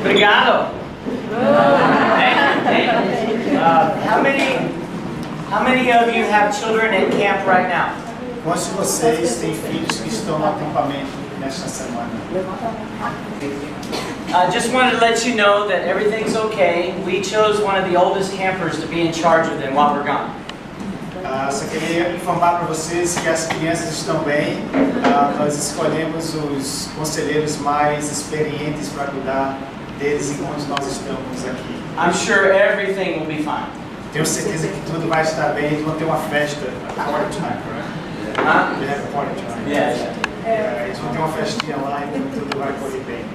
Obrigado. How many of you have children at camp right now? Quantos de vocês têm filhos que estão no acampamento nesta semana? I just wanted to let you know that everything's okay. We chose one of the oldest campers to be in charge of them while we're gone. Só queria informar para vocês que as crianças estão bem. Nós escolhemos os conselheiros mais experientes para cuidar deles enquanto nós estamos aqui. I'm sure everything will be fine. Tenho certeza que tudo vai estar bem. Eles vão ter uma festa. Party time, right? They have a party time. Yeah. Eles vão ter uma festinha lá e tudo vai correr bem.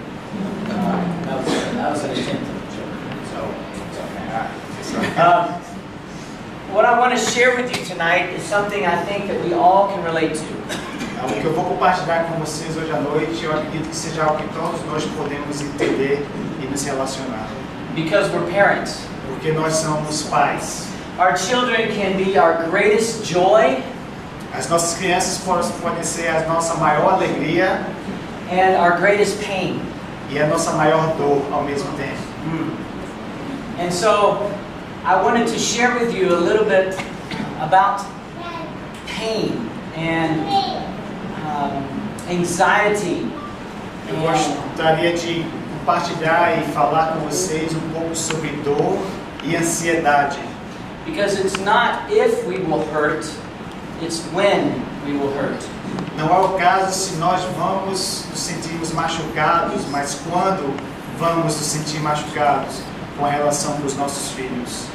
That was an attempt. So, it's okay. What I want to share with you tonight is something I think that we all can relate to. O que eu vou compartilhar com vocês hoje à noite, eu acredito que seja algo que todos nós podemos entender e nos relacionar. Because we're parents. Porque nós somos pais. Our children can be our greatest joy. As nossas crianças podem ser a nossa maior alegria And our greatest pain. e a nossa maior dor ao mesmo tempo. And so, I wanted to share with you a little bit about pain and anxiety. Eu gostaria de compartilhar e falar com vocês um pouco sobre dor e ansiedade. Because it's not if we will hurt, it's when we will hurt. Não é o caso se nós vamos nos sentirmos machucados, mas quando vamos nos sentir machucados com relação para os nossos filhos.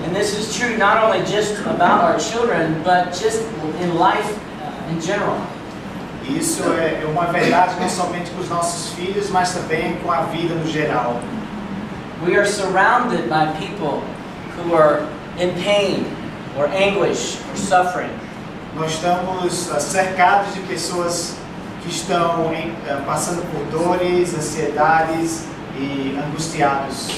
And this is true not only just about our children, but just in life in general. Isso é uma verdade não somente com os nossos filhos, mas também com a vida no geral. We are surrounded by people who are in pain or anguish or suffering. Nós estamos cercados de pessoas que estão passando por dores, ansiedades e angustiados.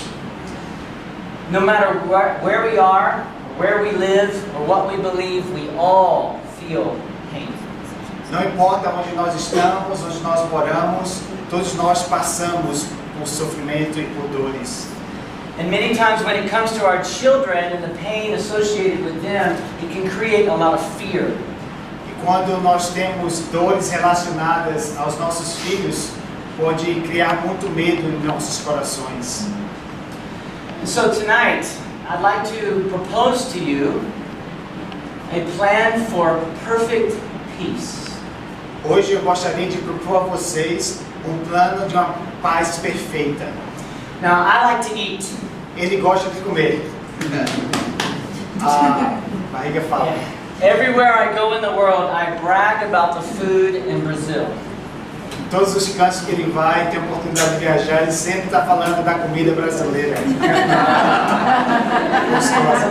No matter where we are, where we live, or what we believe, we all feel pain. Não importa onde nós estamos, onde nós moramos, todos nós passamos por sofrimento e por dores. And many times when it comes to our children and the pain associated with them, it can create a lot of fear. E quando nós temos dores relacionadas aos nossos filhos, pode criar muito medo em nossos corações. And so tonight, I'd like to propose to you a plan for perfect peace. Hoje eu gostaria de propor a vocês um plano de uma paz perfeita. Now, I like to eat. Ele gosta de comer. A barriga fala. Everywhere I go in the world, I brag about the food in Brazil. Em todos os cantos que ele vai, tem a oportunidade de viajar, ele sempre está falando da comida brasileira. Gostosa.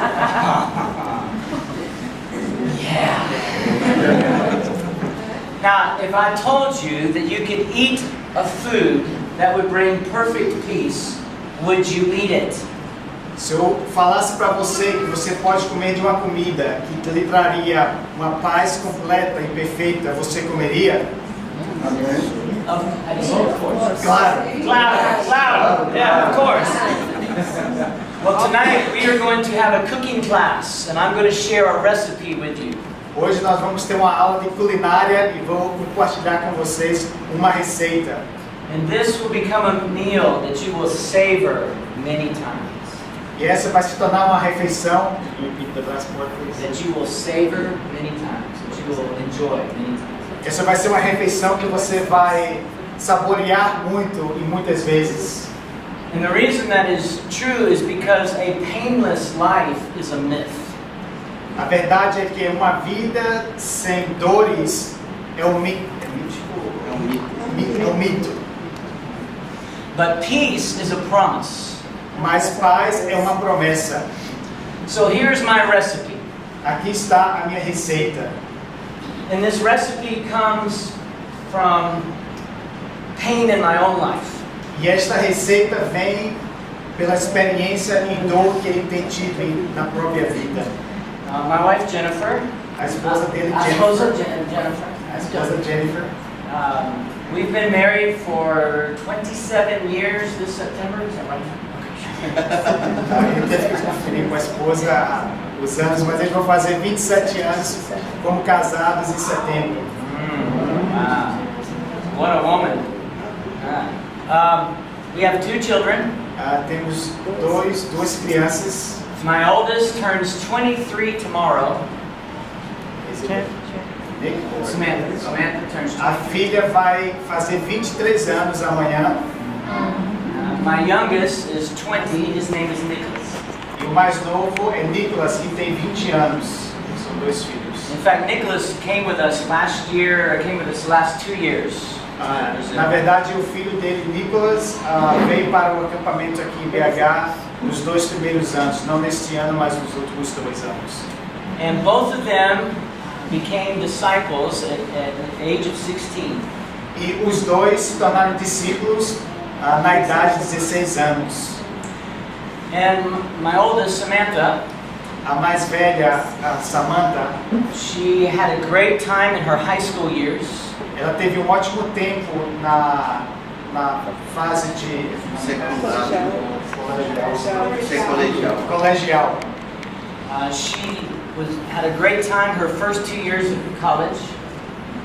Yeah. Now, if I told you that you could eat a food that would bring perfect peace, would you eat it? Se eu falasse para você que você pode comer de uma comida que lhe traria uma paz completa e perfeita, você comeria? Of course. Claro. Claro. Yeah, of course. Well, tonight we are going to have a cooking class, and I'm going to share a recipe with you. Hoje nós vamos ter uma aula de culinária e vou compartilhar com vocês uma receita. And this will become a meal that you will savor many times. E essa vai se tornar uma refeição That you will savor many times. That you will enjoy many times. Essa vai ser uma refeição que você vai saborear muito e muitas vezes. And the reason that is true is because a painless life is a myth. A verdade é que uma vida sem dores é um mito. É um mito. But peace is a promise. Mas paz é uma promessa. So here's my recipe. Aqui está a minha receita. And this recipe comes from pain in my own life. E esta receita vem pela experiência e dor que ele tem tido na própria vida. My wife Jennifer. A esposa dele, A Jennifer. esposa Jennifer. A esposa Jennifer. We've been married for 27 years this September. Is that right? Ele teve que conferir com a esposa os anos, mas eles vão fazer 27 anos como casados em setembro. Wow. What a woman. We have 2 children. Temos duas crianças. My oldest turns 23 tomorrow. Samantha turns 23. A filha vai fazer 23 anos amanhã. My youngest is 20. His name is Nicholas. E o mais novo é Nicholas, que tem 20 anos. São 2 filhos. In fact, Nicholas came with us last 2 years. Na verdade, o filho dele, Nicholas, veio para o acampamento aqui em BH nos 2 primeiros anos. Não neste ano, mas nos últimos 2 anos. And both of them became disciples at the age of 16. E os dois se tornaram discípulos na idade de 16 anos. And my oldest, Samantha, A mais velha, a Samantha, she had a great time in her high school years. ela teve um ótimo tempo na fase de colegial. She had a great time her first 2 years of college.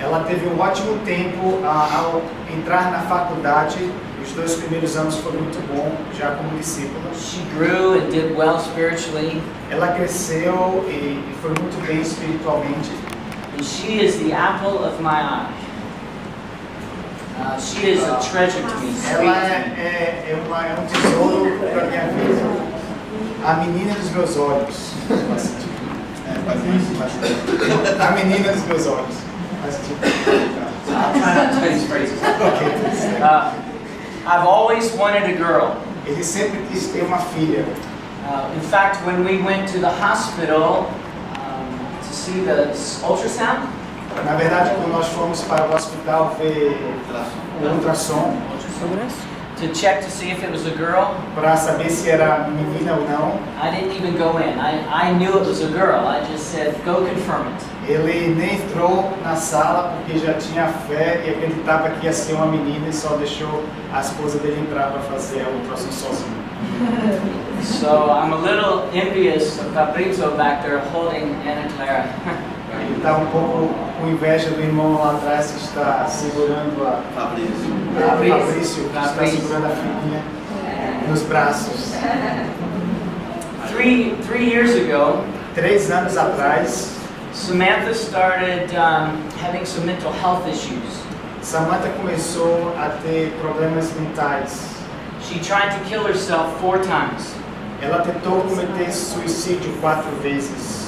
Ela teve um ótimo tempo ao entrar na faculdade. Os 2 primeiros anos foram muito bom, já como discípula. She grew and did well spiritually. Ela cresceu e foi muito bem espiritualmente. And she is the apple of my eye. She is a treasure to me. Ela é um tesouro para minha vida. A menina dos meus olhos. A menina dos meus olhos. I'll try not to use phrases. I've always wanted a girl. Ele sempre quis ter uma filha. In fact, when we went to the hospital to see the ultrasound, Na verdade, quando nós fomos para o hospital ver o ultrassom, to check to see if it was a girl, para saber se era menina ou não, I didn't even go in. I knew it was a girl. I just said, go confirm it. ele nem entrou na sala porque já tinha fé e acreditava que ia ser uma menina e só deixou a esposa dele entrar para fazer o ultrassom sozinho. So I'm a little envious of Fabrizio back there holding Ana Clara. Ele está um pouco com inveja do irmão lá atrás que está segurando a Fabrício, que está segurando a filhinha nos braços. 3 years ago, 3 anos atrás, Samantha started having some mental health issues. Samantha começou a ter problemas mentais. She tried to kill herself 4 times. Ela tentou cometer suicídio 4 vezes.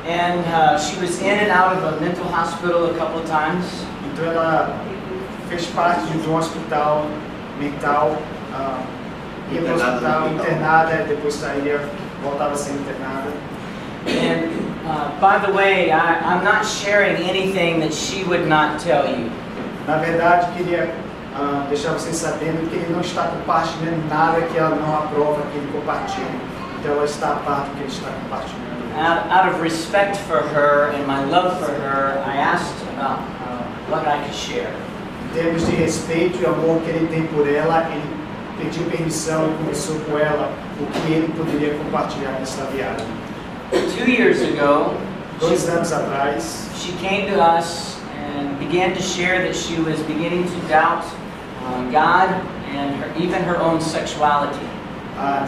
And she was in and out of a mental hospital a couple of times. Então ela fez parte de um hospital mental, ia para o hospital internada, depois saía, voltava a ser internada. And by the way, I'm not sharing anything that she would not tell you. Na verdade, queria deixar vocês sabendo que ele não está compartilhando nada que ela não aprova que ele compartilhe. Então ela está a par do que ele está compartilhando. Out of respect for her and my love for her, I asked about what I could share. Em termos de respeito e amor que ele tem por ela, ele pediu permissão e conversou com ela o que ele poderia compartilhar nessa viagem. 2 years ago, 2 anos atrás, she came to us and began to share that she was beginning to doubt God and even her own sexuality.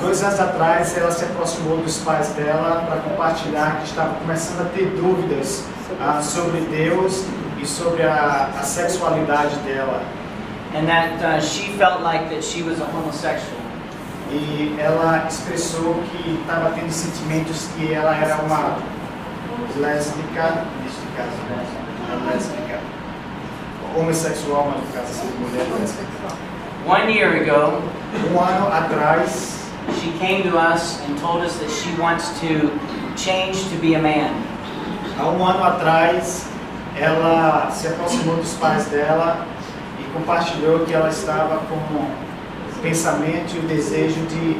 2 anos atrás, ela se aproximou dos pais dela para compartilhar que estava começando a ter dúvidas sobre Deus e sobre a sexualidade dela. And that she felt like that she was a homosexual. E ela expressou que estava tendo sentimentos que ela era uma lésbica, neste caso, uma lésbica, homossexual, mas no caso assim, mulher lésbica. 1 year ago, 1 ano atrás, she came to us and told us that she wants to change to be a man. há 1 ano atrás, ela se aproximou dos pais dela e compartilhou que ela estava com o pensamento e o desejo de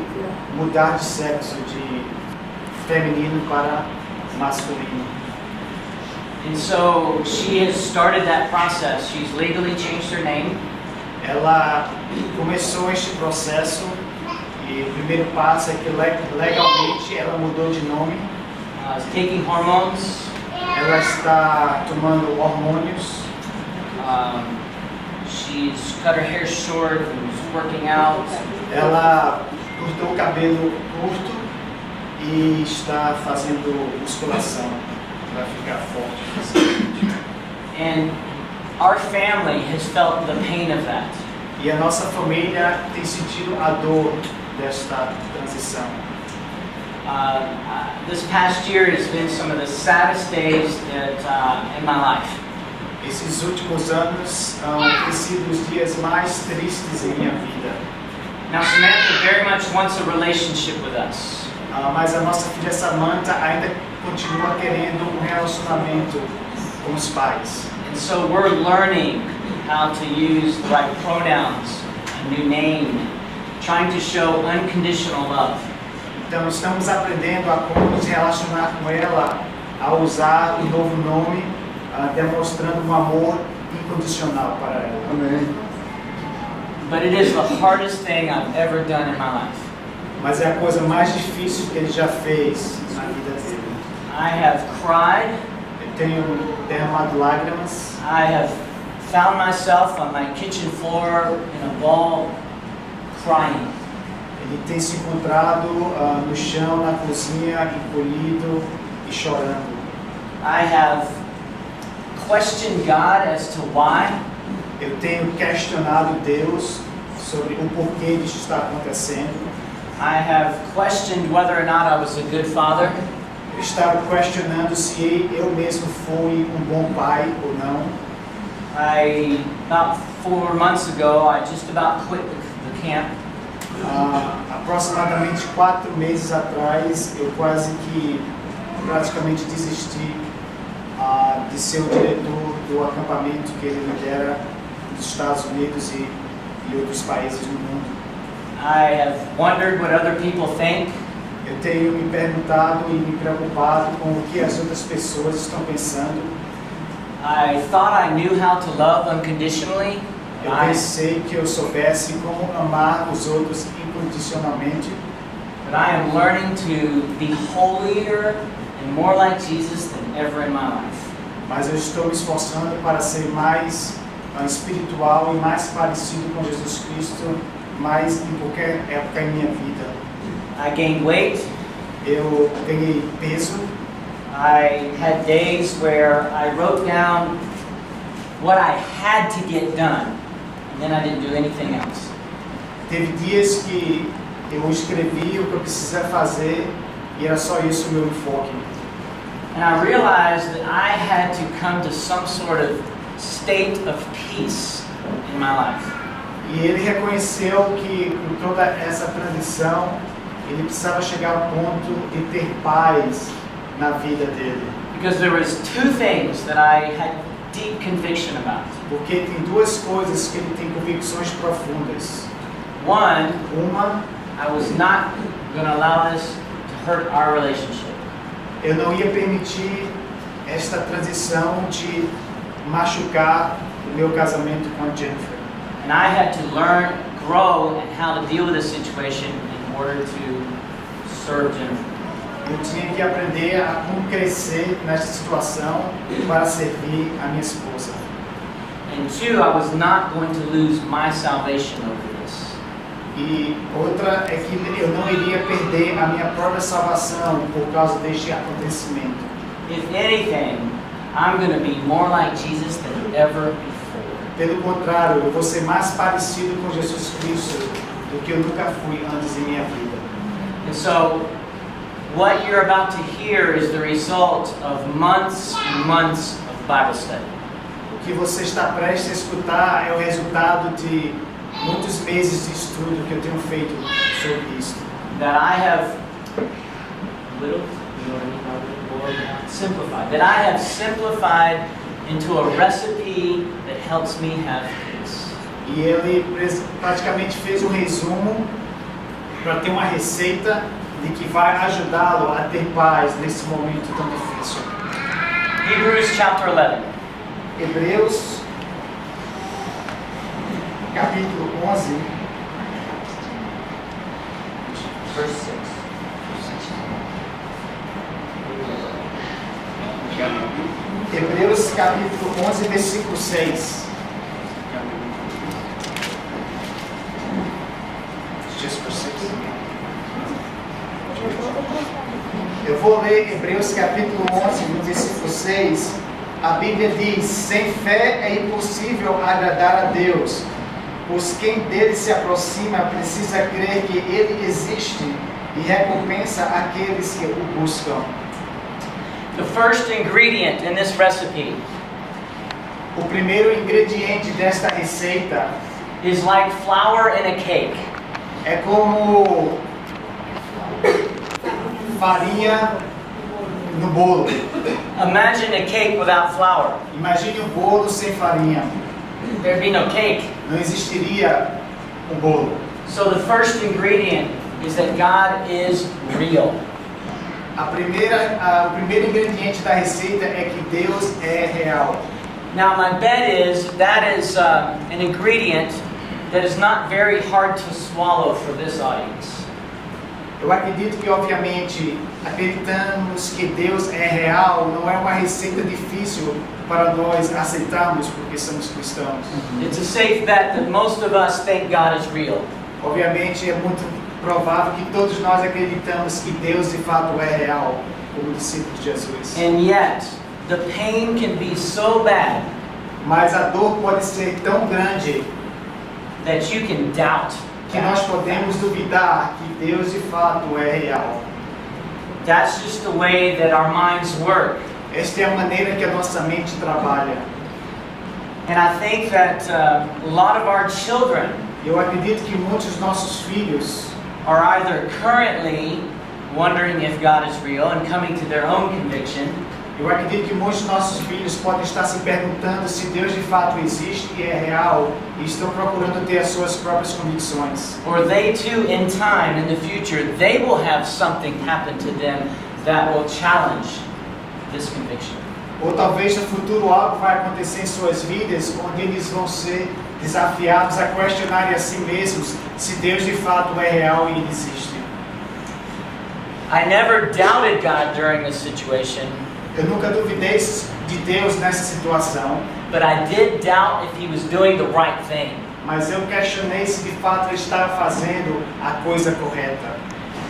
mudar de sexo, de feminino para masculino. And so she has started that process. She's legally changed her name. Ela começou este processo e o primeiro passo é que legalmente ela mudou de nome. Is taking hormones. Ela está tomando hormônios. She's cut her hair short and is working out. Ela cortou o cabelo curto e está fazendo musculação para ficar forte. And our family has felt the pain of that. E a nossa família tem sentido a dor desta transição. This past year has been some of the saddest days in my life. Esses últimos anos têm sido os dias mais tristes em minha vida. Now Samantha very much wants a relationship with us. Mas a nossa filha Samantha ainda continua querendo um relacionamento com os pais. And so we're learning how to use the right pronouns, a new name, trying to show unconditional love. Então estamos aprendendo a como nos relacionar com ela, a usar o novo nome, demonstrando um amor incondicional para ela. Amém. But it is the hardest thing I've ever done in my life. Mas é a coisa mais difícil que ele já fez na vida dele. I have cried. Eu tenho derramado lágrimas. I have found myself on my kitchen floor in a ball crying. Ele tem se encontrado no chão, na cozinha, encolhido e chorando. I have questioned God as to why. Eu tenho questionado Deus sobre o porquê disso está acontecendo. I have questioned whether or not I was a good father. Eu estava questionando se eu mesmo fui um bom pai ou não. About 4 months ago, I just about quit the camp. Aproximadamente 4 meses atrás, eu praticamente desisti de ser o diretor do acampamento que ele lidera nos Estados Unidos e outros países no mundo. I have wondered what other people think. Eu tenho me perguntado e me preocupado com o que as outras pessoas estão pensando. I thought I knew how to love unconditionally. Eu pensei que eu soubesse como amar os outros incondicionalmente. But I am learning to be holier and more like Jesus than ever in my life. Mas eu estou me esforçando para ser mais espiritual e mais parecido com Jesus Cristo, mais em qualquer época em minha vida. I gained weight. Eu ganhei peso. I had days where I wrote down what I had to get done, and then I didn't do anything else. Teve dias que eu escrevi o que eu precisava fazer e era só isso o meu enfoque. And I realized that I had to come to some sort of state of peace in my life. E ele reconheceu que com toda essa transição, ele precisava chegar ao ponto de ter paz na vida dele. Because there was 2 things that I had deep conviction about. Porque tem 2 coisas que ele tem convicções profundas. One, Uma, I was not going to allow this to hurt our relationship. eu não ia permitir esta transição de machucar o meu casamento com a Jennifer. And I had to learn, grow, and how to deal with this situation in order to serve Jennifer. Eu tinha que aprender a como crescer nesta situação para servir a minha esposa. And 2, I was not going to lose my salvation over this. E outra é que eu não iria perder a minha própria salvação por causa deste acontecimento. If anything, I'm going to be more like Jesus than ever before. Pelo contrário, eu vou ser mais parecido com Jesus Cristo do que eu nunca fui antes em minha vida. And so, what you're about to hear is the result of months and months of Bible study. O que você está prestes a escutar é o resultado de muitos meses de estudo que eu tenho feito sobre isso. That I have simplified. That I have simplified into a recipe that helps me have peace. E ele praticamente fez um resumo para ter uma receita de que vai ajudá-lo a ter paz nesse momento tão difícil. Hebrews chapter 11. Hebreus, capítulo 11, Verse 6. Hebreus capítulo 11, versículo 6. Just for 6. Eu vou ler Hebreus capítulo 11, no versículo 6. A Bíblia diz: sem fé é impossível agradar a Deus, pois quem dele se aproxima precisa crer que ele existe e recompensa aqueles que o buscam. The first ingredient in this recipe O primeiro ingrediente desta receita is like flour in a cake. é como farinha no bolo. Imagine a cake without flour. Imagine um bolo sem farinha. There'd be no cake. Não existiria um bolo. So the first ingredient is that God is real. O primeiro ingrediente da receita é que Deus é real. Now my bet is that is an ingredient that is not very hard to swallow for this audience. Eu acredito que, obviamente, acreditamos que Deus é real, não é uma receita difícil para nós aceitarmos porque somos cristãos. It's a safe bet that most of us think God is real. Obviamente, é muito provável que todos nós acreditamos que Deus de fato é real, como discípulos de Jesus. And yet, the pain can be so bad Mas a dor pode ser tão grande that you can doubt que nós podemos duvidar que Deus de fato é real. That's just the way that our minds work. Esta é a maneira que a nossa mente trabalha. And I think that a lot of our children Eu acredito que muitos dos nossos filhos are either currently wondering if God is real and coming to their own conviction, Eu acredito que muitos dos nossos filhos podem estar se perguntando se Deus de fato existe e é real e estão procurando ter as suas próprias convicções. or they too in time, in the future, they will have something happen to them that will challenge this conviction. Ou talvez no futuro algo vai acontecer em suas vidas onde eles vão ser desafiados a questionarem a si mesmos se Deus de fato é real e ele existe. I never doubted God during this situation, Eu nunca duvidei de Deus nessa situação, but I did doubt if He was doing the right thing. mas eu questionei se de fato ele estava fazendo a coisa correta.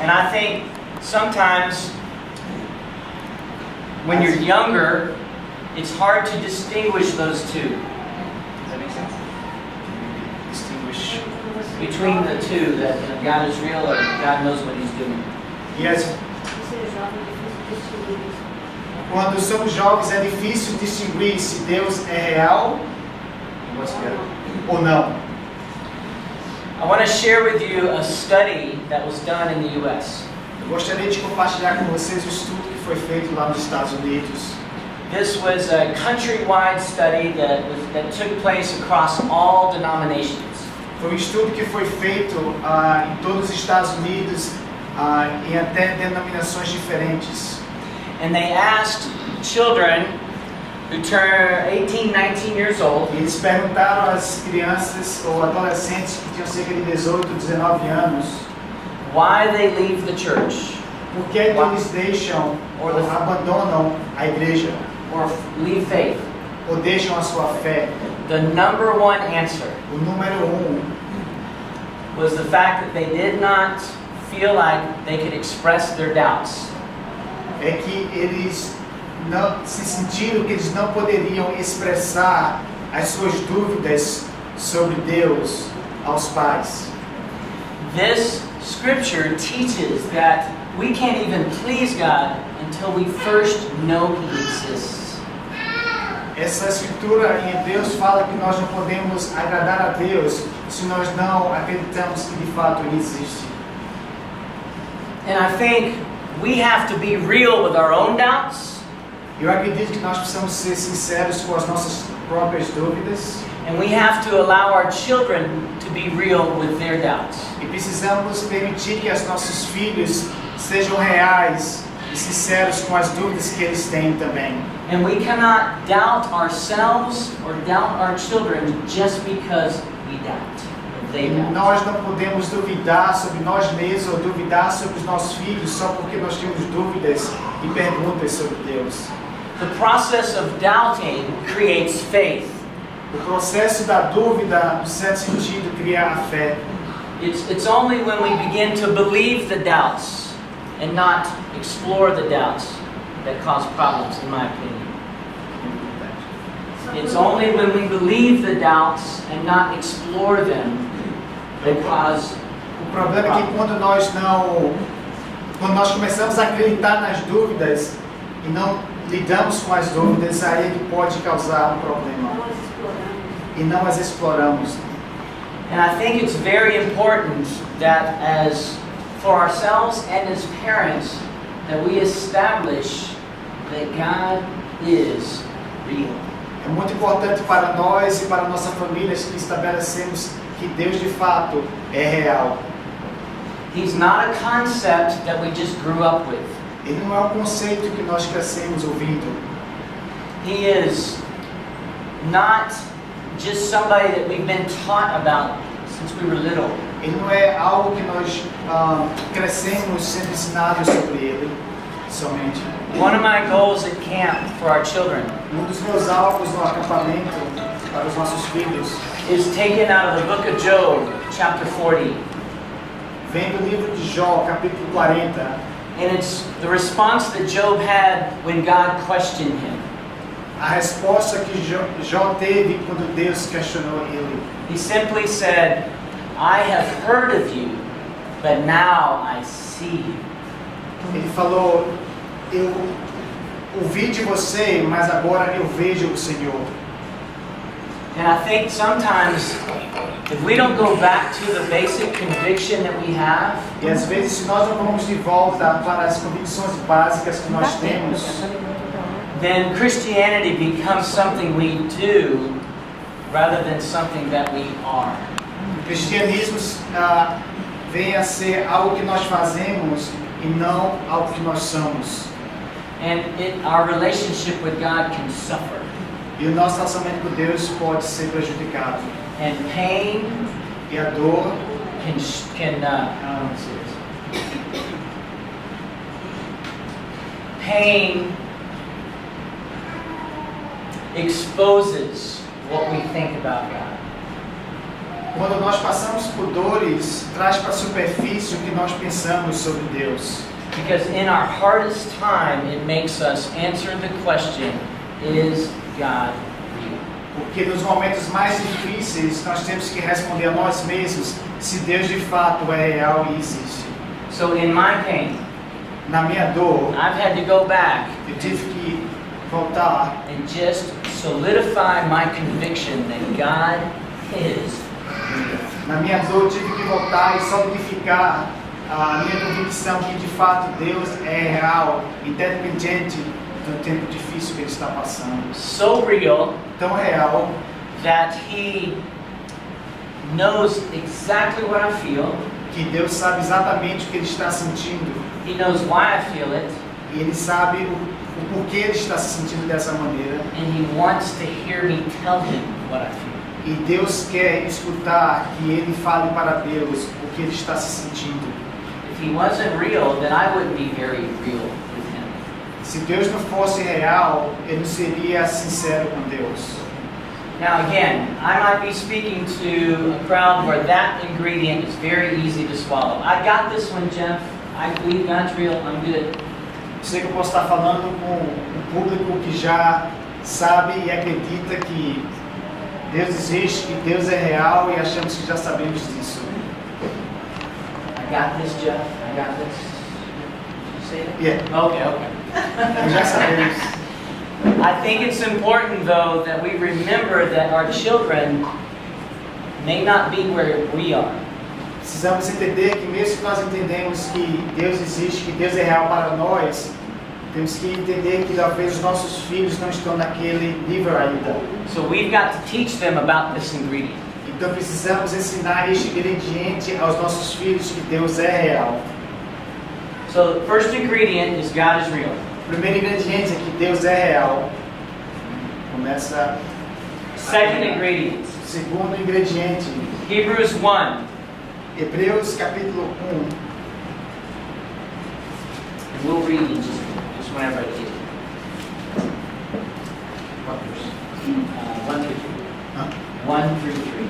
And I think sometimes when you're younger, it's hard to distinguish those two, Does that make sense? Distinguish. between the two, that God is real or God knows what He's doing. E quando somos jovens é difícil distinguir se Deus é real ou não. I want to share with you a study that was done in the U.S. Eu gostaria de compartilhar com vocês o estudo que foi feito lá nos Estados Unidos. This was a countrywide study that took place across all denominations. Foi um estudo que foi feito em todos os Estados Unidos, em até denominações diferentes. And they asked children who turn 18, 19 years old, E eles perguntaram às crianças ou adolescentes que tinham cerca de 18, 19 anos, why they leave the church por que eles deixam ou abandonam a igreja, or leave faith. ou deixam a sua fé. The number one answer O número 1 was the fact that they did not feel like they could express their doubts. é que eles não se sentiram que eles não poderiam expressar as suas dúvidas sobre Deus aos pais. This scripture teaches that we can't even please God until we first know He exists. Essa escritura em Hebreus fala que nós não podemos agradar a Deus se nós não acreditamos que de fato Ele existe. And I think we have to be real with our own doubts, Eu acredito que nós precisamos ser sinceros com as nossas próprias dúvidas and we have to allow our children to be real with their doubts. e precisamos permitir que os nossos filhos sejam reais e sinceros com as dúvidas que eles têm também. And we cannot doubt ourselves or doubt our children just because we doubt. Or they doubt. Nós não podemos duvidar sobre nós mesmos ou duvidar sobre os nossos filhos só porque nós temos dúvidas e perguntas sobre Deus. The process of doubting creates faith. O processo da dúvida, no certo sentido, cria a fé. It's only when we begin to believe the doubts and not explore the doubts that cause problems, in my opinion. It's only when we believe the doubts and not explore them that cause O problema é que quando nós começamos a acreditar nas dúvidas e não lidamos com as dúvidas, aí é que pode causar um problema. E não as exploramos. And I think it's very important that as for ourselves and as parents that we establish that God is real. É muito importante para nós e para a nossa família que estabelecemos que Deus de fato é real. He's not a concept that we just grew up with. Ele não é um conceito que nós crescemos ouvindo. He is not just somebody that we've been taught about since we were little. Ele não é algo que nós crescemos sendo ensinados sobre ele somente. One of my goals at camp for our children Dos meus alvos no acampamento para os nossos filhos is taken out of the book of Job, chapter 40. vem do livro de Jó, capítulo 40. And it's the response that Job had when God questioned him. A resposta que Jó teve quando Deus questionou ele. He simply said, I have heard of you, but now I see you. Ele falou, eu ouvi de você, mas agora eu vejo o Senhor. And I think sometimes if we don't go back to the basic conviction that we have, E às vezes, se nós não vamos de volta para as convicções básicas que nós temos, then Christianity becomes something we do rather than something that we are. o cristianismo vem a ser algo que nós fazemos e não algo que nós somos. And our relationship with God can suffer. E o nosso relacionamento com Deus pode ser prejudicado. And pain E a dor pain exposes what we think about God. quando nós passamos por dores, traz para a superfície o que nós pensamos sobre Deus. Because in our hardest time, it makes us answer the question, is God real? Porque nos momentos mais difíceis, nós temos que responder a nós mesmos se Deus de fato é real e existe. So in my pain, Na minha dor, I've had to go back eu tive que voltar and just solidify my conviction that God is real. Na minha dor, eu tive que voltar e solidificar a minha convicção que de fato Deus é real, independente do tempo difícil que Ele está passando. So real Tão real that He knows exactly what I feel. que Deus sabe exatamente o que Ele está sentindo He knows why I feel it, e Ele sabe o porquê Ele está se sentindo dessa maneira. and He wants to hear me tell Him what I feel. E Deus quer escutar que Ele fale para Deus o que Ele está se sentindo. If He wasn't real, then I wouldn't be very real with Him. Se Deus não fosse real, Ele não seria sincero com Deus. Now again, I might be speaking to a crowd where that ingredient is very easy to swallow. I got this one, Jeff. I believe God's real. I'm good. Sei que eu posso estar falando com um público que já sabe e acredita que Deus existe, que Deus é real e achamos que já sabemos disso. I got this, Jeff. I got this. Did you say that? Yeah. Okay. Já sabemos. I think it's important, though, that we remember that our children may not be where we are. Precisamos entender que mesmo que nós entendemos que Deus existe, que Deus é real para nós, temos que entender que talvez os nossos filhos não estão naquele nível ainda. So we've got to teach them about this ingredient. Então precisamos ensinar este ingrediente aos nossos filhos que Deus é real. So the first ingredient is God is real. O primeiro ingrediente é que Deus é real. Começa. Second ingredient, Segundo ingrediente, Hebrews 1. Hebreus capítulo 1. And we'll read it just whenever I get it. What verse? 1 through 3. Hã? 1 through 3.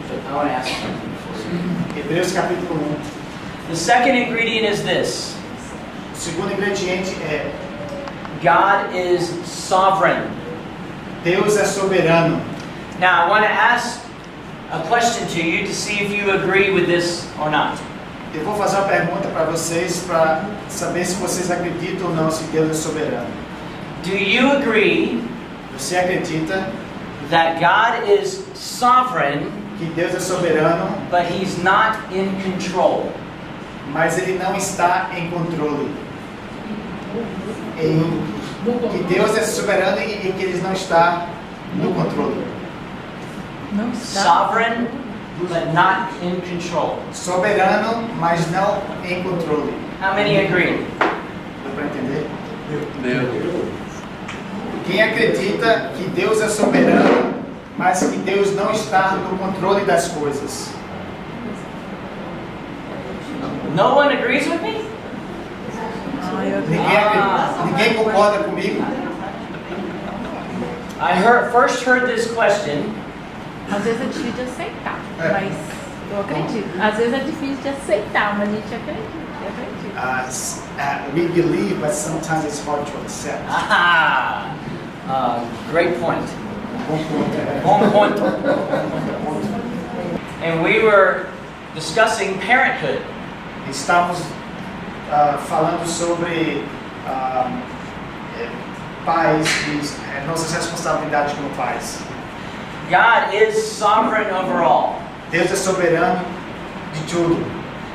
So I want to ask something before you. Hebreus capítulo 1. The second ingredient is this. O segundo ingrediente é God is sovereign. Deus é soberano. Now I want to ask a question to you to see if you agree with this or not. Eu vou fazer uma pergunta para vocês para saber se vocês acreditam ou não se Deus é soberano. Do you agree Você acredita that God is sovereign, que Deus é soberano, but He's not in control? mas Ele não está em controle? Que Deus é soberano e que Ele não está no controle. Sovereign, but not in control. Soberano, mas não em controle. How many agree? Dá para entender? Quem acredita que Deus é soberano, mas que Deus não está no controle das coisas? No one agrees with me? Ninguém concorda comigo? I first heard this question Às vezes é difícil de aceitar, É. mas eu acredito. Às vezes é difícil de aceitar, mas a gente acredita. We believe, but sometimes it's hard to accept. Great point. Bom ponto. On point. And we were discussing parenthood. Estamos falando sobre pais e nossas responsabilidades como pais. God is sovereign over all. Deus é soberano de tudo.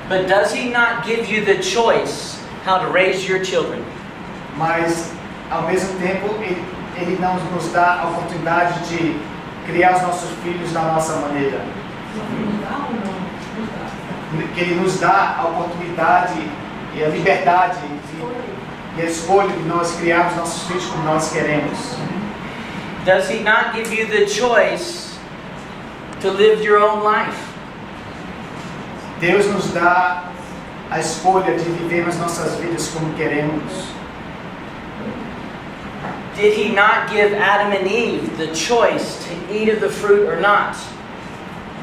But does He not give you the choice how to raise your children? Mas, ao mesmo tempo, Ele não nos dá a oportunidade de criar os nossos filhos da nossa maneira. Que Ele nos dá a oportunidade e a liberdade e a escolha de nós criarmos nossos filhos como nós queremos. Does He not give you the choice to live your own life? Deus nos dá a escolha de viver as nossas vidas como queremos. Did He not give Adam and Eve the choice to eat of the fruit or not?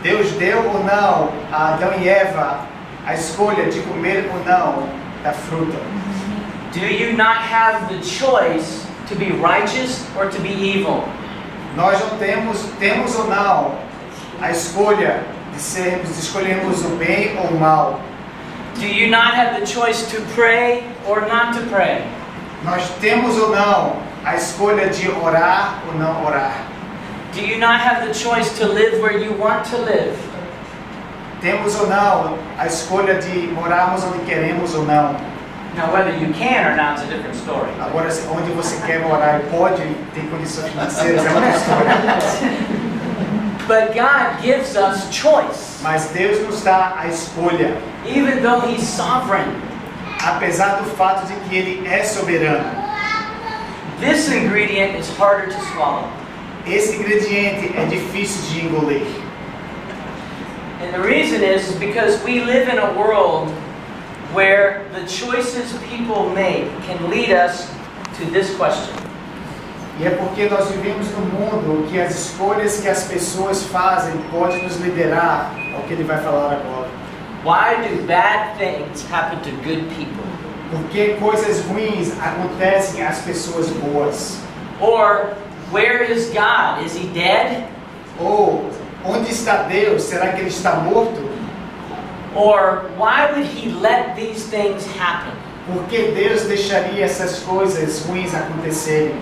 Deus deu ou não a Adão e Eva a escolha de comer ou não da fruta. Do you not have the choice to be righteous or to be evil? Nós não temos ou não a escolha de escolhermos o bem ou o mal. Do you not have the choice to pray or not to pray? Nós temos ou não a escolha de orar ou não orar. Do you not have the choice to live where you want to live? Temos ou não a escolha de morarmos onde queremos ou não. Now, whether you can or not is a different story. Agora, onde você quer morar e pode, tem condições financeiras, é outra história. But God gives us choice. Mas Deus nos dá a escolha, Even though He's sovereign. apesar do fato de que Ele é soberano. This ingredient is harder to swallow. Esse ingrediente é difícil de engolir. And the reason is because we live in a world where the choices people make can lead us to this question. E é porque nós vivemos num mundo que as escolhas que as pessoas fazem podem nos liderar ao que ele vai falar agora. Why do bad things happen to good people? Porque coisas ruins acontecem às pessoas boas. Or, where is God? Is He dead? Ou, onde está Deus? Será que Ele está morto? Or, why would He let these things happen? Por que Deus deixaria essas coisas ruins acontecerem?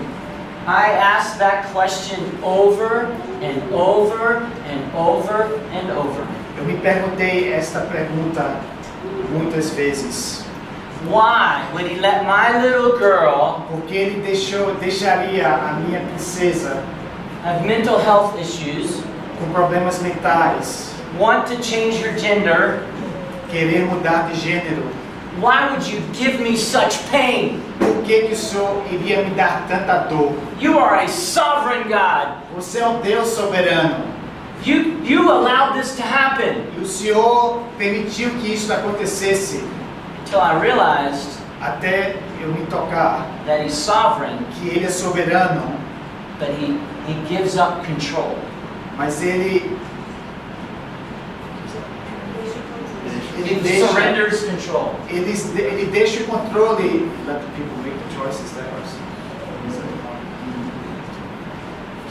I ask that question over and over and over and over. Eu me perguntei esta pergunta muitas vezes. Why would He let my little girl Porque Ele deixaria a minha princesa have mental health issues, com problemas mentais, want to change her gender, querer mudar de gênero, why would you give me such pain? Por que o Senhor iria me dar tanta dor? You are a sovereign God. Você é um Deus soberano. You allowed this to happen. E o Senhor permitiu que isso acontecesse Until I realized até eu me tocar that He's sovereign, que Ele é soberano, but He gives up control. mas Ele He deixa, surrenders control. ele deixa o controle. Let the people make the choices that are.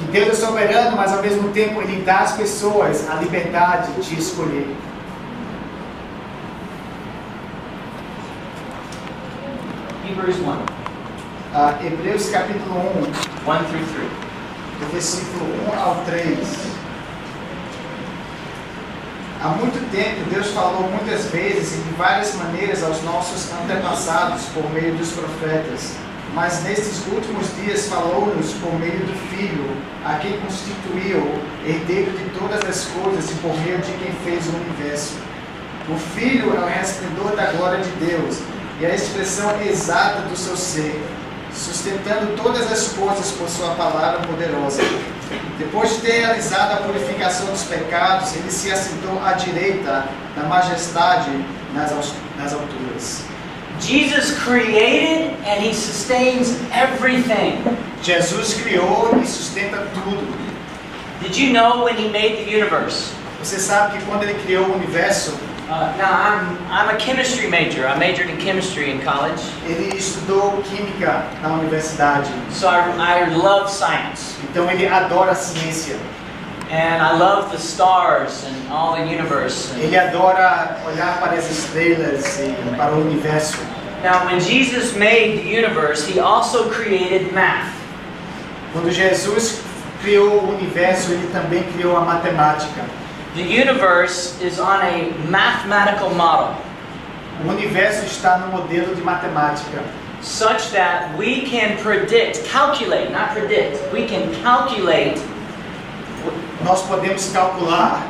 Que Deus é soberano, mas ao mesmo tempo Ele dá às pessoas a liberdade de escolher. Hebrews 1, Hebreus capítulo 1 through 3. 1, do versículo 1 ao 3. Há muito tempo Deus falou muitas vezes e de várias maneiras aos nossos antepassados por meio dos profetas. Mas nestes últimos dias falou-nos por meio do Filho, a quem constituiu herdeiro de todas as coisas e por meio de quem fez o universo. O Filho é o resplendor da glória de Deus e a expressão exata do seu ser, sustentando todas as coisas por sua palavra poderosa. Depois de ter realizado a purificação dos pecados, ele se assentou à direita da majestade nas alturas. Jesus created and He sustains everything. Jesus criou e sustenta tudo. Did you know when He made the universe? Você sabe que quando ele criou o universo, Now I'm a chemistry major. I majored in chemistry in college. ele estudou química na universidade. So I love science. Então ele adora a ciência. And I love the stars and all the universe. Ele adora olhar para as estrelas e para o universo. Now when Jesus made the universe, He also created math. Quando Jesus criou o universo, ele também criou a matemática. The universe is on a mathematical model, O universo está no modelo de matemática, such that we can calculate, we can calculate nós podemos calcular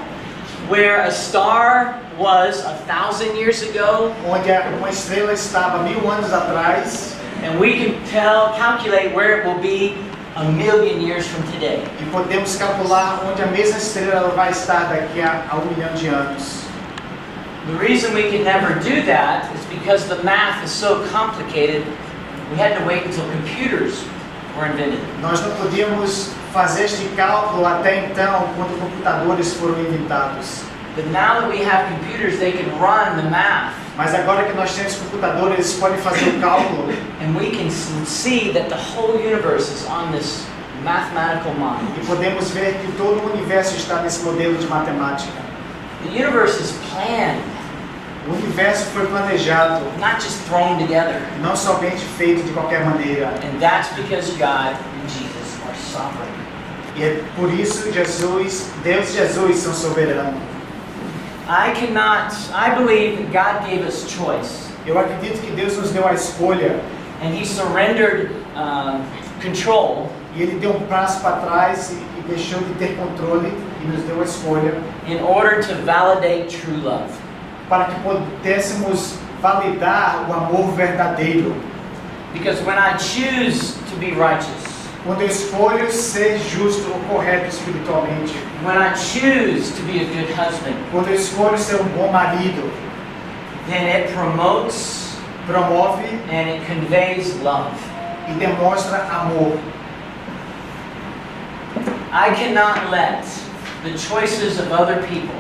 where a star was 1,000 years ago, onde uma estrela estava 1000 anos atrás, and we can calculate where it will be 1,000,000 years from today. e podemos calcular onde a mesma estrela vai estar daqui a 1 milhão de anos. The reason we can never do that is because the math is so complicated. We had to wait until computers were invented. Nós não podíamos fazer este cálculo até então, quando computadores foram inventados. But now that we have computers, they can run the math. Mas agora que nós temos computadores, eles podem fazer o cálculo. And we can see that the whole universe is on this mathematical model. E podemos ver que todo o universo está nesse modelo de matemática. The universe is planned, O universo foi planejado, not just thrown together. não somente feito de qualquer maneira. And that's because God and Jesus are sovereign. E é por isso Deus e Jesus são soberanos. I believe that God gave us choice. Eu acredito que Deus nos deu a escolha And He surrendered control e Ele deu um passo para trás e deixou de ter controle e nos deu a escolha in order to validate true love. para que pudéssemos validar o amor verdadeiro. Because when I choose to be righteous, Quando eu escolho ser justo ou correto espiritualmente, when I choose to be a good husband, quando eu escolho ser um bom marido, then it promotes promove and it conveys love. e demonstra amor. I cannot let the choices of other people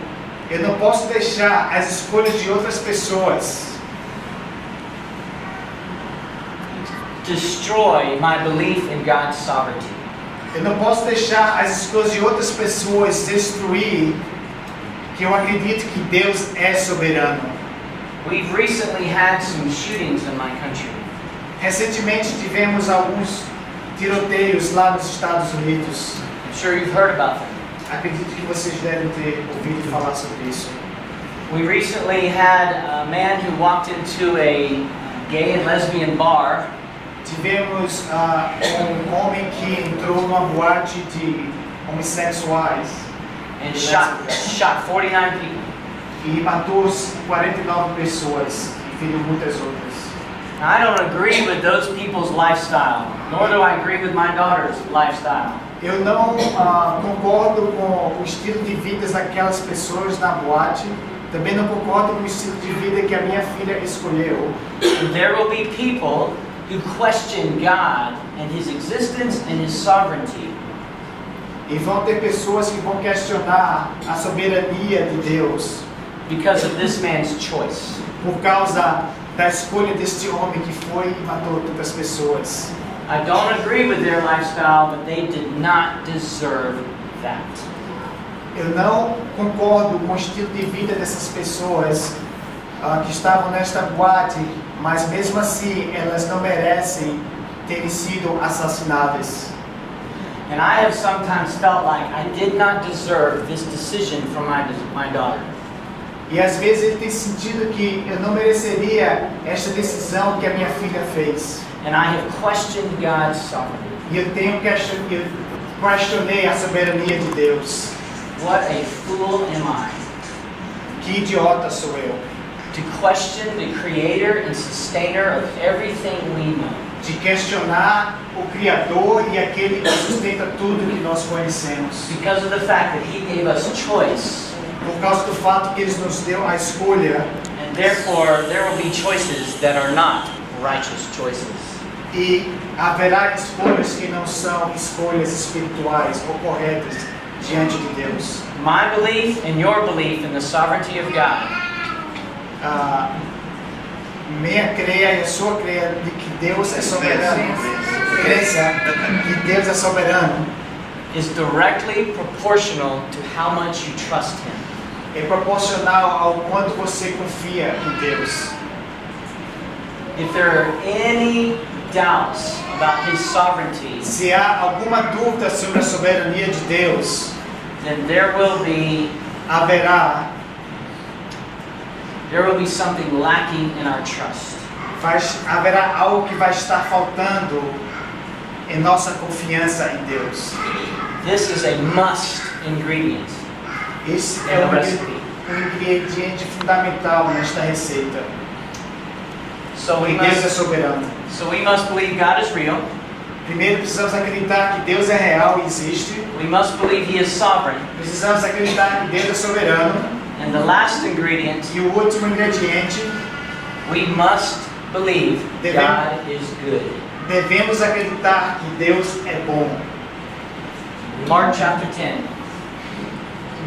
Eu não posso deixar as escolhas de outras pessoas destroy my belief in God's sovereignty. Eu não posso deixar as escolhas de outras pessoas destruir que eu acredito que Deus é soberano. We've recently had some shootings in my country. Recentemente tivemos alguns tiroteios lá nos Estados Unidos. I'm sure you've heard about them. Acredito que vocês devem ter ouvido falar sobre isso. We recently had a man who walked into a gay and lesbian bar Tivemos um homem que entrou numa boate de homossexuais and shot 49 people. e matou 49 pessoas e feriu muitas outras. I don't agree with those people's lifestyle, nor do I agree with my daughter's lifestyle. Eu não concordo com o estilo de vida daquelas pessoas na boate. Também não concordo com o estilo de vida que a minha filha escolheu. And there will be people who question God and His existence and His sovereignty. E vão ter pessoas que vão questionar a soberania de Deus Because of this man's choice. por causa da escolha deste homem que foi e matou tantas pessoas. I don't agree with their lifestyle, but they did not deserve that. Eu não concordo com o estilo de vida dessas pessoas que estavam nesta boate, mas mesmo assim elas não merecem terem sido assassinadas. And I have sometimes felt like I did not deserve this decision from my daughter. E às vezes ele tem sentido que eu não mereceria esta decisão que a minha filha fez. And I have questioned God's sovereignty. E eu questionei a soberania de Deus. What a fool am I Que idiota sou eu to question the creator and sustainer of everything we know. de questionar o Criador e aquele que sustenta tudo que nós conhecemos. Because of the fact that He gave us choice. Por causa do fato que Ele nos deu a escolha. And therefore, there will be choices that are not righteous choices. E haverá escolhas que não são escolhas espirituais ou corretas diante de Deus. My belief and your belief in the sovereignty of God Minha creia e a sua creia de que Deus é soberano. Crença que Deus é soberano is directly proportional to how much you trust Him. é proporcional ao quanto você confia em Deus. If there are any doubts about His sovereignty, Se há alguma dúvida sobre a soberania de Deus, then there will be something lacking in our trust. haverá algo que vai estar faltando em nossa confiança em Deus. This is a must ingredient Esse in é the um recipe. ingrediente fundamental nesta receita. So we E Deus é must, soberano. so we must believe God is real. Primeiro precisamos acreditar que Deus é real e existe. We must believe He is sovereign. Precisamos acreditar que Deus é soberano. And the last ingredient, E o último ingrediente, we must believe God is good. devemos acreditar que Deus é bom. Mark chapter 10.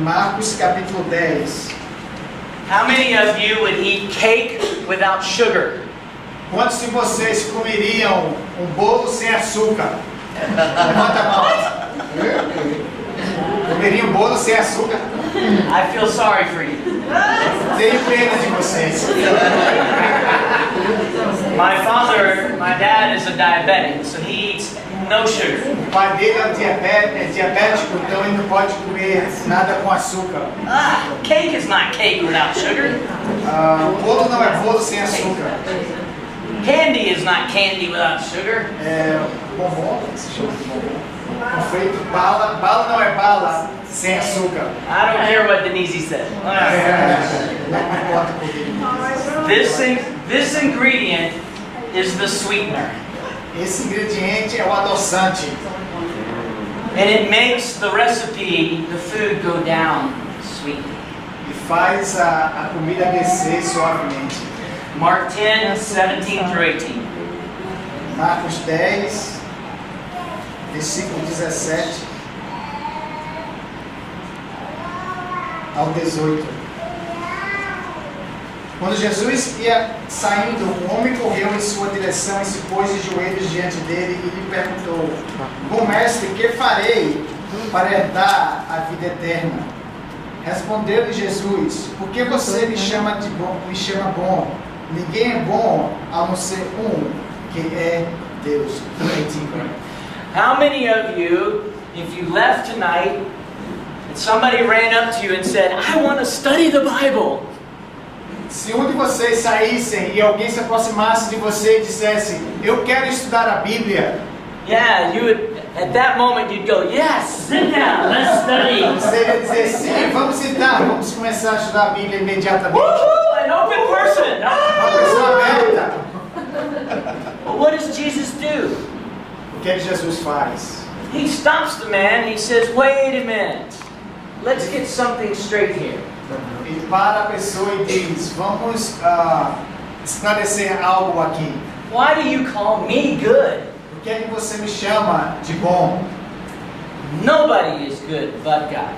Marcos capítulo 10. How many of you would eat cake without sugar? Quantos de vocês comeriam um bolo sem açúcar? Levanta a mão. Comeriam um bolo sem açúcar? I feel sorry for you. Tenho pena de vocês. My dad is a diabetic, so he eats no sugar. O pai dele é diabético, então ele não pode comer nada com açúcar. Cake is not cake without sugar. O bolo não é bolo sem açúcar. Candy is not candy without sugar. Bombom, esse chama de bombom. Confeito, bala não é bala sem açúcar. I don't care what Denise said. Não importa comigo. This ingredient is the sweetener. Esse ingrediente é o adoçante. And it makes the recipe, the food, go down sweet. E faz a comida descer suavemente. Mark 10, 17 through 18. Marcos 10, versículo 17 ao 18. Quando Jesus ia saindo, um homem correu em sua direção e se pôs de joelhos diante dele e lhe perguntou: Bom mestre, que farei para herdar a vida eterna? Respondeu-lhe Jesus: Por que você me chama bom? Ninguém é bom a não ser que é Deus. How many of you, if you left tonight and somebody ran up to you and said, I want to study the Bible? Se um de vocês saíssem e alguém se aproximasse de você e dissesse: Eu quero estudar a Bíblia. Yeah, you would, at that moment you'd go, yes, sit down, let's study. Você ia dizer: Sim, vamos sentar, vamos começar a estudar a Bíblia imediatamente. Woohoo, an open person. Uma pessoa aberta. But what does Jesus do? O que é que Jesus faz? He stops the man and he says, wait a minute. Let's get something straight here. Ele para a pessoa e diz, vamos esclarecer algo aqui. Why do you call me good? Por que é que você me chama de bom? Nobody is good but God.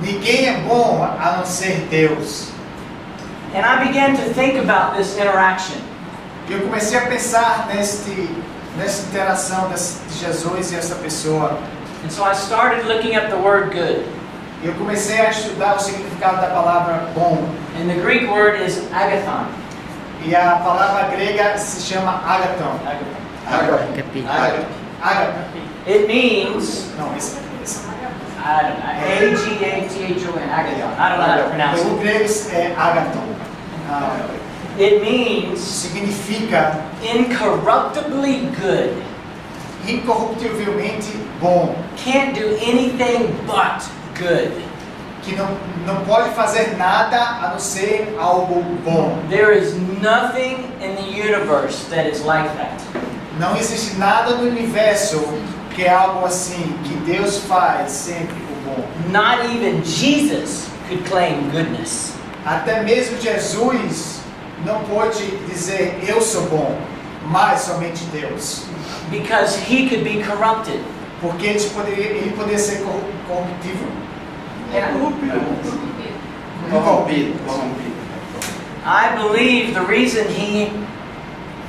Ninguém é bom a não ser Deus. And I began to think about this interaction. E eu comecei a pensar nessa interação de Jesus e essa pessoa. And so I started looking up the word good. E eu comecei a estudar o significado da palavra bom. And the Greek word is agathon. E a palavra grega se chama agathon. Agathon. It means, Não, esse. I don't know, A-G-A-T-H-O-N, agathon. I don't know how to pronounce O it. grego é agathon. It means Significa incorruptibly good. incorruptivelmente bom. Can't do anything but good. Que não pode fazer nada a não ser algo bom. There is nothing in the universe that is like that. Não existe nada no universo que é algo assim, que Deus faz sempre o bom. Not even Jesus could claim goodness. Até mesmo Jesus não pôde dizer eu sou bom, mas somente Deus. Because he could be corrupted. Porque ele poderia ser corruptível. Corrompido. I believe the reason he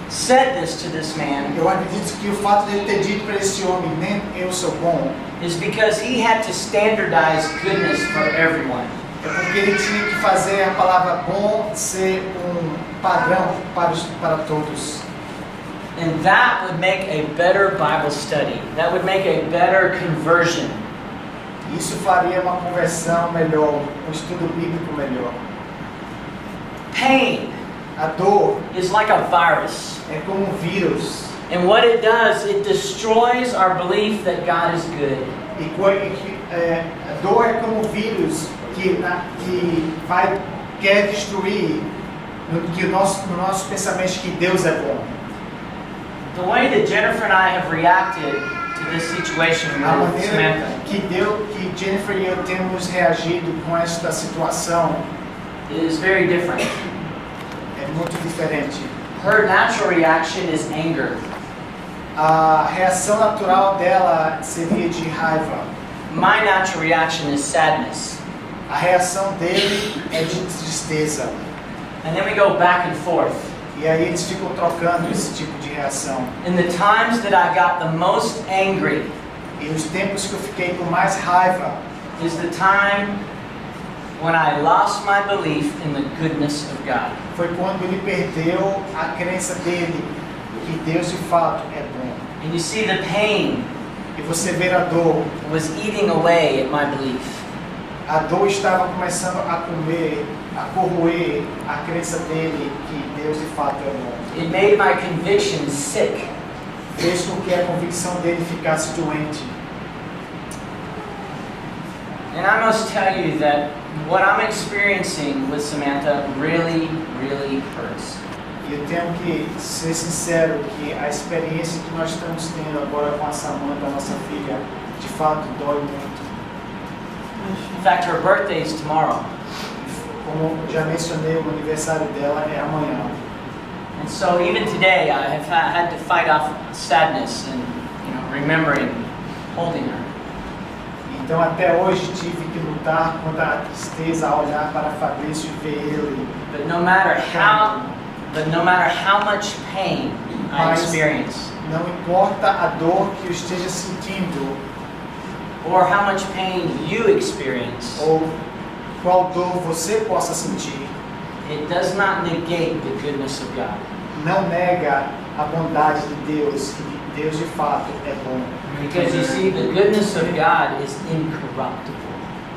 said this to this man Eu acredito que o fato de ele ter dito para esse homem, nem eu sou bom, is because he had to standardize goodness for everyone. é porque ele tinha que fazer a palavra bom ser padrão para todos. And that would make a better Bible study. That would make a better conversion. Isso faria uma conversão melhor, um estudo bíblico melhor. Pain A dor is like a virus. é como um vírus. And what it does, it destroys our belief that God is good. A dor é como um vírus que quer destruir no nosso pensamento que Deus é bom. The way that Jennifer and I have reacted to this situation A with maneira Samantha que Jennifer e eu temos reagido com esta situação is very different. é muito diferente. Her natural reaction is anger. A reação natural dela seria de raiva. My natural reaction is sadness. A reação dele é de tristeza. And then we go back and forth. E aí eles ficam trocando esse tipo de reação. In the times that I got the most angry E os tempos que eu fiquei com mais raiva is the time when I lost my belief in the goodness of God. foi quando ele perdeu a crença dele que Deus de fato é bom. And you see the pain E você vê a dor. was eating away at my belief. A dor estava começando a corroer a crença dele que Deus de fato é bom. It made my conviction sick. Fez com que a convicção dele ficasse doente. And I must tell you that what I'm experiencing with Samantha really, really hurts. E eu tenho que ser sincero que a experiência que nós estamos tendo agora com a Samantha, a nossa filha, de fato dói muito. In fact, her birthday is tomorrow. Como já mencionei, o aniversário dela é amanhã. And so even today I have had to fight off sadness and remembering holding her. Então até hoje tive que lutar contra a tristeza ao olhar para Fabrício e ver ele. But no matter how much pain I experience, Não importa a dor que eu esteja sentindo or how much pain you experience, ou qual dor você possa sentir, it does not negate the goodness of God. não nega a bondade de Deus, que Deus de fato é bom. Because you see, the goodness of God is incorruptible.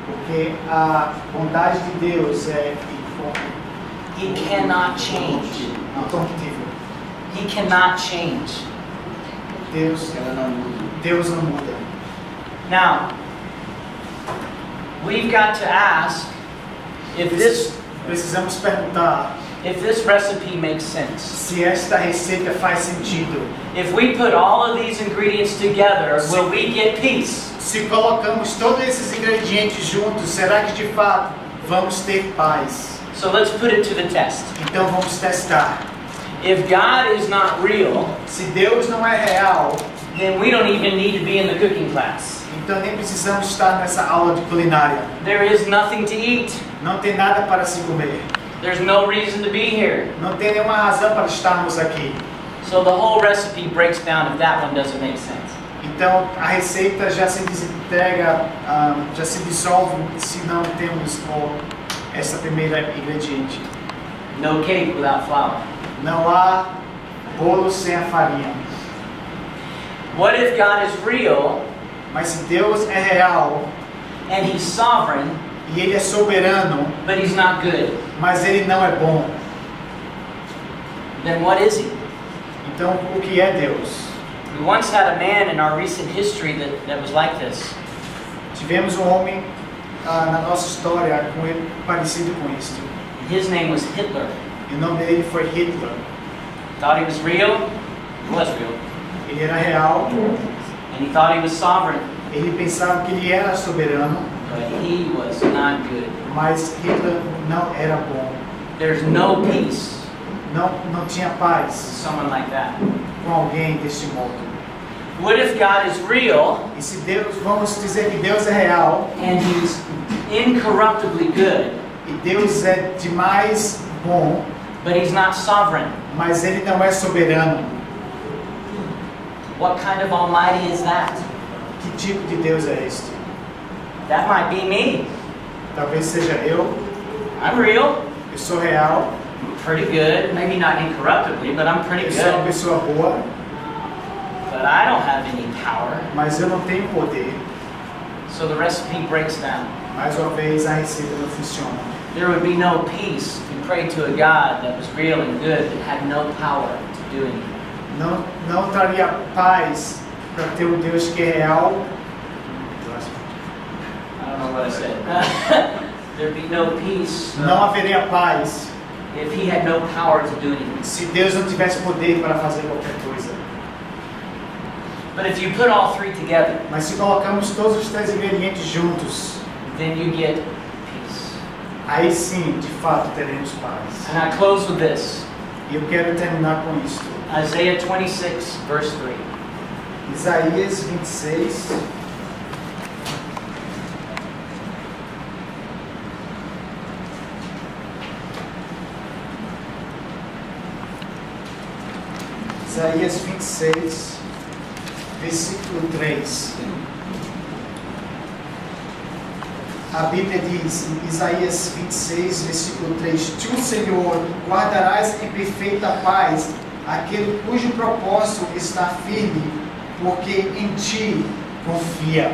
Porque a bondade de Deus é He cannot change. incorruptível. He cannot change. Deus não muda. Now, we've got to ask if this precisamos perguntar if this recipe makes sense. se esta receita faz sentido. If we put all of these ingredients together, will we get peace? Se colocamos todos esses ingredientes juntos, será que de fato vamos ter paz? So let's put it to the test. Então vamos testar. If God is not real, Se Deus não é real, then we don't even need to be in the cooking class. então nem precisamos estar nessa aula de culinária. There is nothing to eat. Não tem nada para se comer. There's no reason to be here. Não tem nenhuma razão para estarmos aqui. So the whole recipe breaks down if that one doesn't make sense. Então a receita já se desintegra, já se dissolve se não temos essa primeira ingrediente. No cake without flour. Não há bolo sem a farinha. What if God is real Mas se Deus é real and He's sovereign, e Ele é soberano, but He's not good? mas Ele não é bom, Then what is He? então o que é Deus? We once had a man in our recent history that was like this. Tivemos um homem na nossa história com ele, parecido com isso. His name was Hitler. E o nome dele foi Hitler. Thought he was real? He was real. Ele era real, And he thought he was sovereign, ele pensava que ele era soberano, but he was not good. mas Hitler não era bom. There's no peace Não tinha with paz someone like that. com alguém deste modo. What if God is real E se Deus, vamos dizer que Deus é real, and He's incorruptibly good, e Deus é demais bom, but He's not sovereign? mas Ele não é soberano. What kind of almighty is that? Que tipo de Deus é este? That might be me. Talvez seja eu I'm sou real, pretty good. Maybe not incorruptibly, but I'm pretty eu sou uma good. pessoa boa, But I don't have any power. mas eu não tenho poder. So the recipe breaks down. Mais uma vez, a receita não funciona. There would be no peace if we prayed to a God that was real and good but had no power to do anything. Não traria paz para ter um Deus que é real. I don't know what I said. There'd be no peace Não haveria paz if He had no power to do anything. se Deus não tivesse poder para fazer qualquer coisa. But if you put all three together, Mas se colocamos todos os três ingredientes juntos, then you get peace. aí sim, de fato, teremos paz. And I close with this. E eu quero terminar com isto. Isaiah 26, verse 3. Isaías 26. Isaías 26, versículo 3. A Bíblia diz em Isaías 26, versículo 3: Tu, Senhor, guardarás em perfeita paz aquele cujo propósito está firme, porque em Ti confia.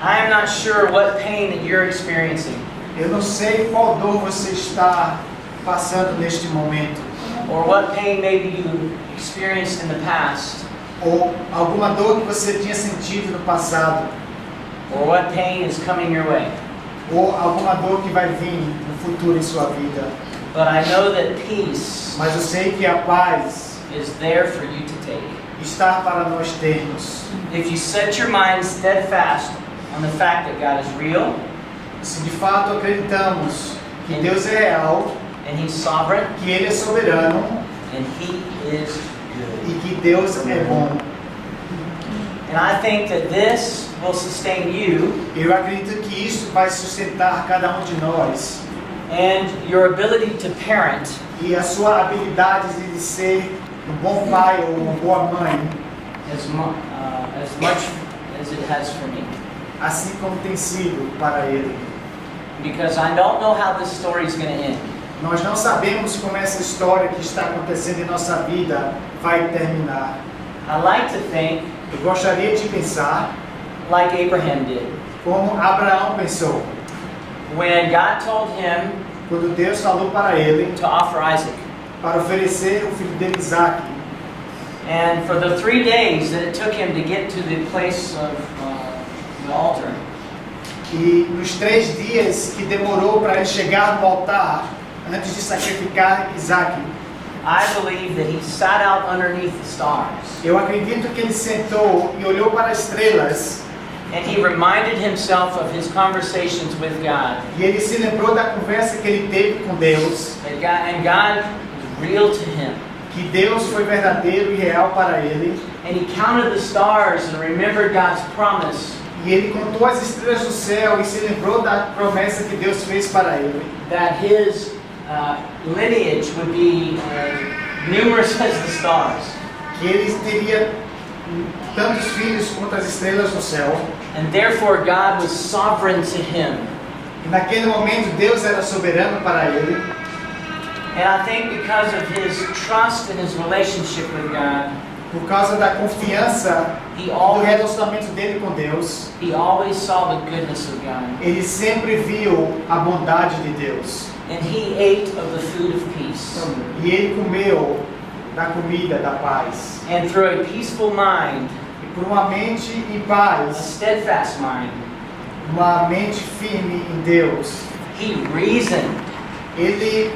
I am not sure what pain that you're experiencing, Eu não sei qual dor você está passando neste momento, or what pain maybe you experienced in the past, ou alguma dor que você tinha sentido no passado, or what pain is coming your way. ou alguma dor que vai vir no futuro em sua vida. But I know that peace Mas eu sei que a paz is there for you to take. está para nós termos. If you set your mind steadfast on the fact that God is real Se de fato acreditamos que Deus é real, and He's sovereign que Ele é soberano and He is good. e que Deus é bom. And I think that this will sustain you Eu acredito que isso vai sustentar cada um de nós and your ability to parent e a sua habilidade de ser um bom pai ou uma boa mãe, as much as it has for me. assim como tem sido para Ele. Because I don't know how this story is going to end. Nós não sabemos como essa história que está acontecendo em nossa vida vai terminar. I like to think Eu gostaria de pensar like Abraham did. como Abraão pensou, When God told him quando Deus falou para ele to offer Isaac. para oferecer o filho dele, Isaac. And for the 3 days that it took him to get to the place of the altar, E nos 3 dias que demorou para ele chegar no altar, antes de sacrificar Isaac, I believe that he sat out underneath the stars. eu acredito que ele sentou e olhou para as estrelas And he reminded himself of his conversations with God. e ele se lembrou da conversa que ele teve com Deus, And God was real to him. que Deus foi verdadeiro e real para ele, And he counted the stars and remembered God's promise e ele contou as estrelas do céu e se lembrou da promessa que Deus fez para ele, that his lineage would be numerous as the stars. que ele teria tantos filhos quanto as estrelas do céu. And therefore God was sovereign to him. E naquele momento Deus era soberano para ele. And I think because of his trust and his relationship with God, Por causa da confiança he do always, relacionamento dele com Deus, he always saw the goodness of God. ele sempre viu a bondade de Deus. And he ate of the food of peace. E ele comeu da comida da paz. And through a peaceful mind, E por uma mente em a paz, steadfast mind, uma mente firme em Deus, he reasoned ele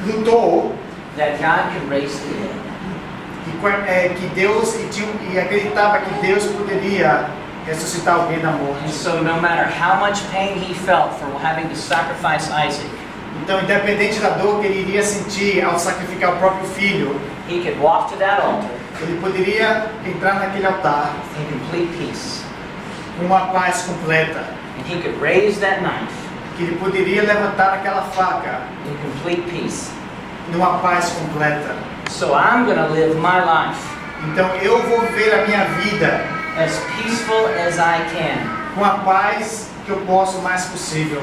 lutou that God could raise the dead. que Deus e acreditava que Deus poderia ressuscitar alguém da And morte. so no matter how much pain he felt for having to sacrifice Isaac, Então, independente da dor que ele iria sentir ao sacrificar o próprio filho, he could walk to that altar ele poderia entrar naquele altar in complete peace. com uma paz completa, And he could raise that knife que ele poderia levantar aquela faca in complete peace. numa paz completa. So I'm going to live my life Então, eu vou viver a minha vida as peaceful as I can com a paz que eu posso o mais possível,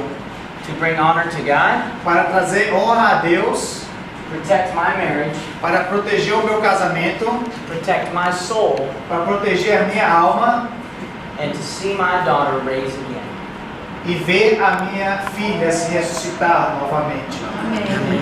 to bring honor to God, para trazer honra a Deus, protect my marriage, para proteger o meu casamento, protect my soul, para proteger a minha alma and to see my daughter raised again. e ver a minha filha se ressuscitar novamente. Amém.